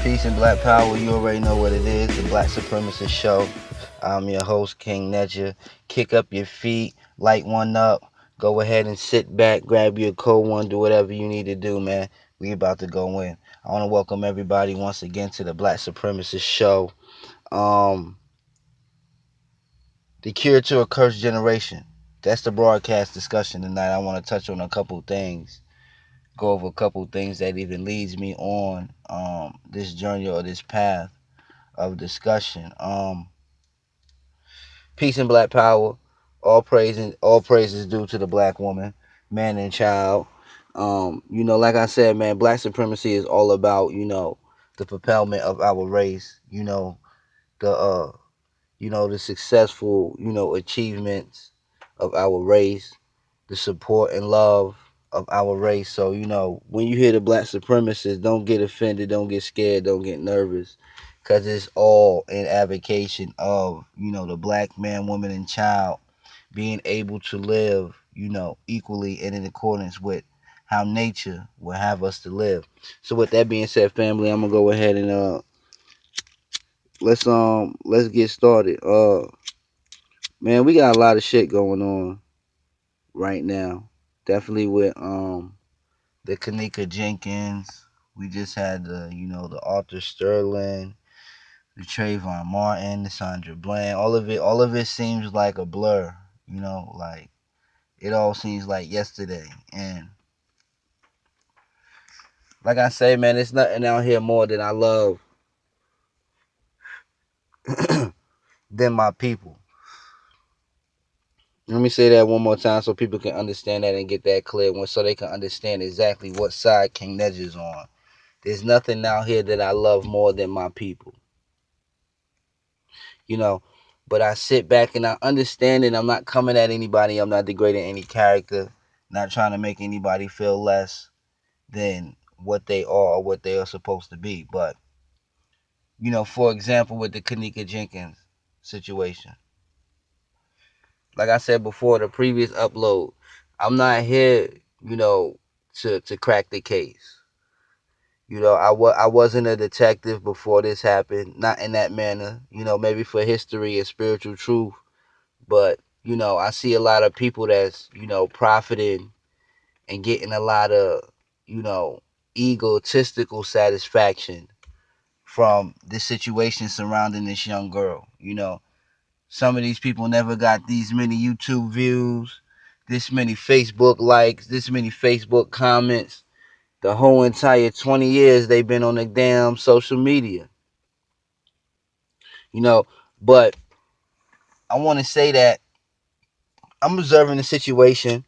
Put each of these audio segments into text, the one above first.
Peace and Black Power. You already know what it is, the Black Supremacist Show. I'm your host, King Nedja. Kick up your feet, light one up. Go ahead and sit back, grab you a cold one, do whatever you need to do, man. We about to go in. I want to welcome everybody once again to the Black Supremacist Show. Um, the cure to a cursed generation. That's the broadcast discussion tonight. I want to touch on a couple things, go over a couple things that even leads me on this journey or this path of discussion. Peace and Black Power. All praise is due to the black woman, man and child. Like I said, man, black supremacy is all about, the propelment of our race, the the successful, achievements of our race, the support and love of our race. So, when you hear the black supremacists, don't get offended, don't get scared, don't get nervous, because it's all in advocation of, the black man, woman, and child being able to live, equally and in accordance with how nature will have us to live. So with that being said, family, I'm gonna go ahead and let's get started. Man, we got a lot of shit going on right now. Definitely with the Kanika Jenkins. We just had the Arthur Sterling, the Trayvon Martin, the Sandra Bland. All of it seems like a blur. Like it all seems like yesterday. And like I say, man, it's nothing out here more than I love than my people. Let me say that one more time so people can understand that and get that clear, so they can understand exactly what side King Nedge is on. There's nothing out here that I love more than my people. You know, but I sit back and I understand it. I'm not coming at anybody. I'm not degrading any character. Not trying to make anybody feel less than what they are or what they are supposed to be. But, for example, with the Kanika Jenkins situation, like I said before, the previous upload, I'm not here, to crack the case. I wasn't a detective before this happened, not in that manner. Maybe for history and spiritual truth, but I see a lot of people that's profiting and getting a lot of you know egotistical satisfaction from the situation surrounding this young girl. Some of these people never got these many YouTube views, this many Facebook likes, this many Facebook comments. The whole entire 20 years they've been on the damn social media. You know, but I want to say that I'm observing the situation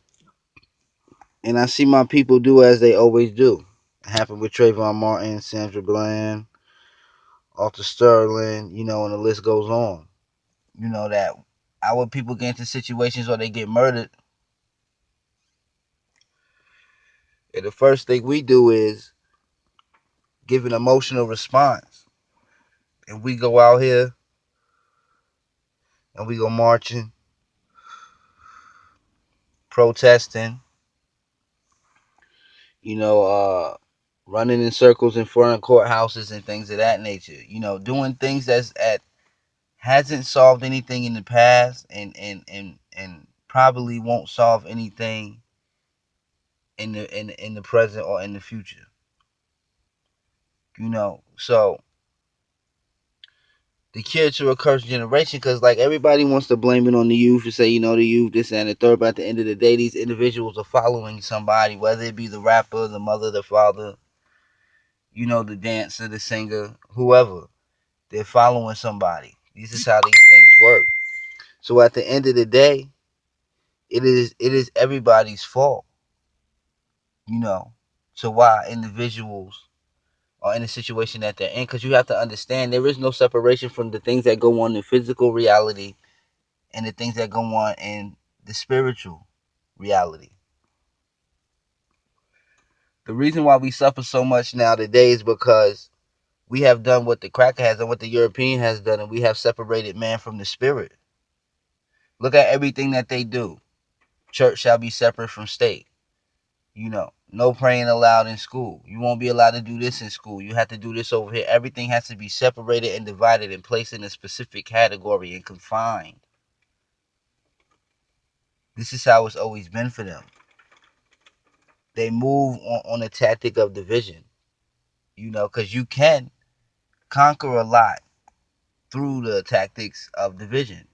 and I see my people do as they always do. It happened with Trayvon Martin, Sandra Bland, Arthur Sterling, and the list goes on. That our people get into situations where they get murdered, and the first thing we do is give an emotional response. And we go out here and we go marching, protesting, you know, running in circles in front of courthouses and things of that nature. Doing things that's at hasn't solved anything in the past and probably won't solve anything in the present or in the future. So the cure to a cursed generation, because like everybody wants to blame it on the youth and say, the youth, this and the third, but at the end of the day, these individuals are following somebody, whether it be the rapper, the mother, the father, the dancer, the singer, whoever. They're following somebody. This is how these things work. So at the end of the day, it is everybody's fault, you know, to why individuals are in the situation that they're in. Because you have to understand there is no separation from the things that go on in physical reality and the things that go on in the spiritual reality. The reason why we suffer so much now today is because we have done what the cracker has done, what the European has done, and we have separated man from the spirit. Look at everything that they do. Church shall be separate from state. No praying allowed in school. You won't be allowed to do this in school. You have to do this over here. Everything has to be separated and divided and placed in a specific category and confined. This is how it's always been for them. They move on a tactic of division, because you can conquer a lot through the tactics of division.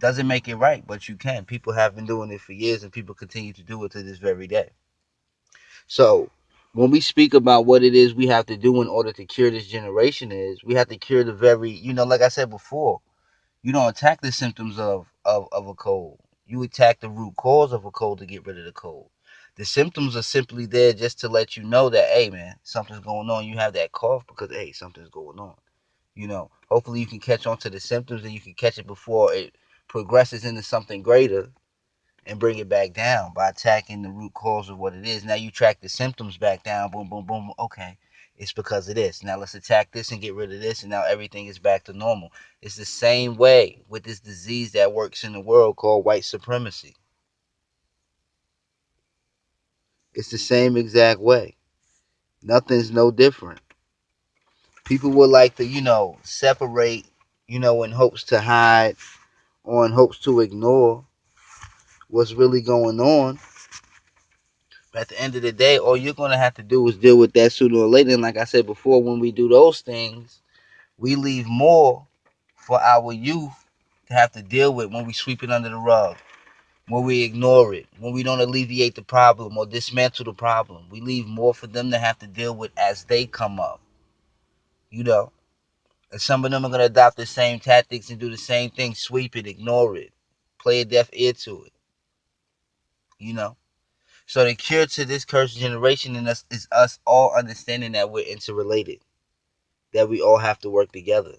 Doesn't make it right, but you can. People have been doing it for years and people continue to do it to this very day. So when we speak about what it is we have to do in order to cure this generation is we have to cure the very, like I said before, you don't attack the symptoms of a cold. You attack the root cause of a cold to get rid of the cold. The symptoms are simply there just to let you know that, hey man, something's going on. You have that cough because, hey, something's going on. Hopefully you can catch on to the symptoms and you can catch it before it progresses into something greater and bring it back down by attacking the root cause of what it is. Now you track the symptoms back down, boom, boom, boom. Okay, it's because of this. Now let's attack this and get rid of this, and now everything is back to normal. It's the same way with this disease that works in the world called white supremacy. It's the same exact way. Nothing's no different. People would like to, separate, in hopes to hide or in hopes to ignore what's really going on. But at the end of the day, all you're going to have to do is deal with that sooner or later. And like I said before, when we do those things, we leave more for our youth to have to deal with when we sweep it under the rug, when we ignore it, when we don't alleviate the problem or dismantle the problem. We leave more for them to have to deal with as they come up. You know, and some of them are going to adopt the same tactics and do the same thing, sweep it, ignore it, play a deaf ear to it, you know. So the cure to this cursed generation in us is us all understanding that we're interrelated, that we all have to work together,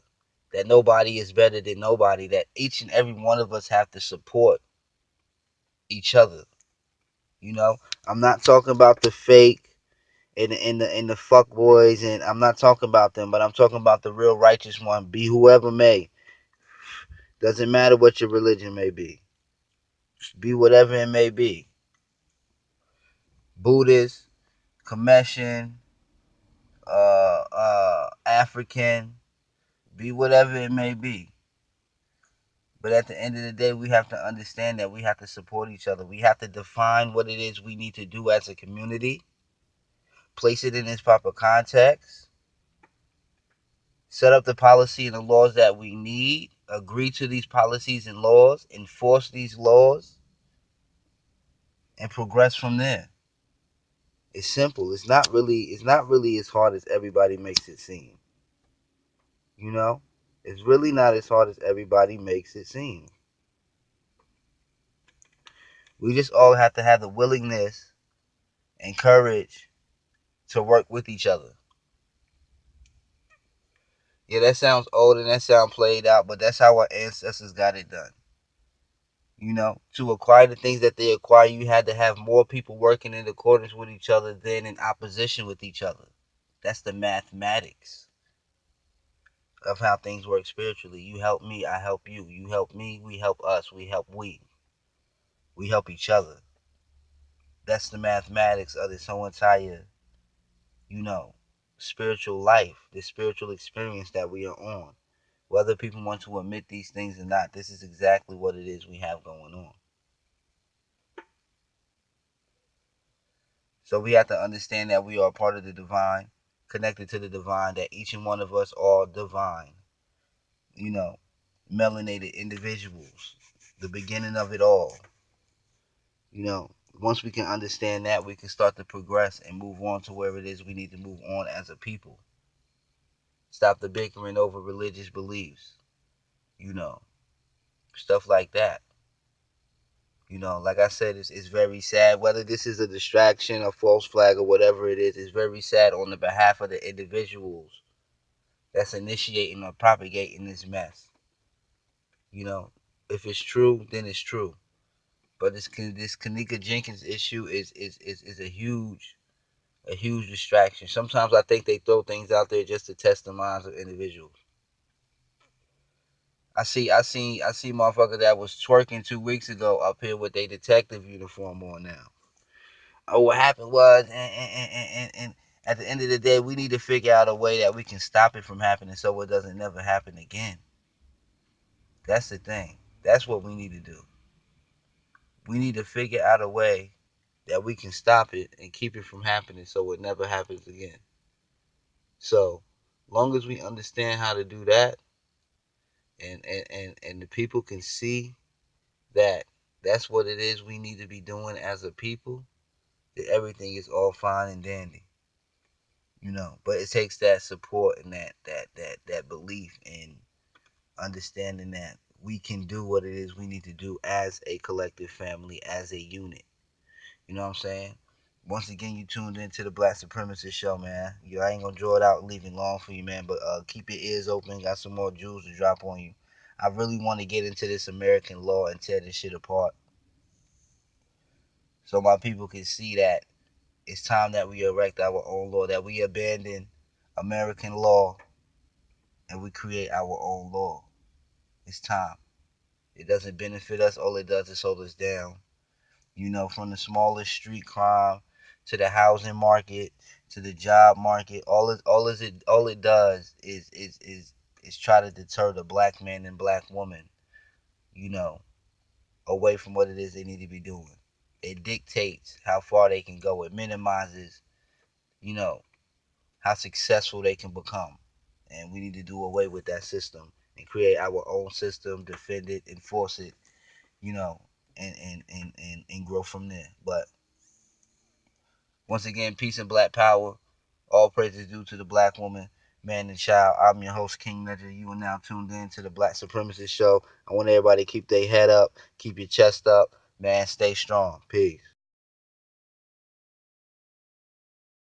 that nobody is better than nobody, that each and every one of us have to support each other. You know, I'm not talking about the fake and the fuck boys, and I'm not talking about them, but I'm talking about the real righteous one. Be whoever may, doesn't matter what your religion may be whatever it may be. Buddhist, Commission, African, be whatever it may be. But at the end of the day, we have to understand that we have to support each other. We have to define what it is we need to do as a community, place it in its proper context, set up the policy and the laws that we need, agree to these policies and laws, enforce these laws, and progress from there. It's simple. It's not really as hard as everybody makes it seem. You know? It's really not as hard as everybody makes it seem. We just all have to have the willingness and courage to work with each other. Yeah, that sounds old and that sounds played out, but that's how our ancestors got it done. To acquire the things that they acquire, you had to have more people working in accordance with each other than in opposition with each other. That's the mathematics of how things work spiritually. You help me, I help you. You help me, we help us. We help we. We help each other. That's the mathematics of this whole entire, you know, spiritual life, the spiritual experience that we are on. Whether people want to admit these things or not, this is exactly what it is we have going on. So we have to understand that we are part of the divine, connected to the divine, that each and one of us are divine, you know, melanated individuals, the beginning of it all. Once we can understand that, we can start to progress and move on to where it is we need to move on as a people. Stop the bickering over religious beliefs, you know, stuff like that. Like I said, it's very sad. Whether this is a distraction, a false flag, or whatever it is, it's very sad on the behalf of the individuals that's initiating or propagating this mess. You know, if it's true, then it's true. But this Kanika Jenkins issue is a huge distraction. Sometimes I think they throw things out there just to test the minds of individuals. I see motherfucker that was twerking 2 weeks ago up here with a detective uniform on now. or what happened was, and at the end of the day, we need to figure out a way that we can stop it from happening so it doesn't never happen again. That's the thing. That's what we need to do. We need to figure out a way that we can stop it and keep it from happening so it never happens again. So, long as we understand how to do that, and the people can see that that's what it is we need to be doing as a people, that everything is all fine and dandy. But it takes that support and that belief in understanding that we can do what it is we need to do as a collective family, as a unit. You know what I'm saying? Once again, you tuned into the Black Supremacist Show, man. I ain't gonna draw it out and leave it long for you, man. But keep your ears open. Got some more jewels to drop on you. I really want to get into this American law and tear this shit apart, so my people can see that it's time that we erect our own law, that we abandon American law and we create our own law. It's time. It doesn't benefit us. All it does is hold us down. From the smallest street crime to the housing market to the job market, all it does is try to deter the black man and black woman, you know, away from what it is they need to be doing. It dictates how far they can go. It minimizes, you know, how successful they can become. And we need to do away with that system and create our own system, defend it, enforce it, you know, and grow from there. But once again, peace and black power. All praises due to the black woman, man, and child. I'm your host, King Ledger. You are now tuned in to the Black Supremacist Show. I want everybody to keep their head up, keep your chest up, man. Stay strong. Peace.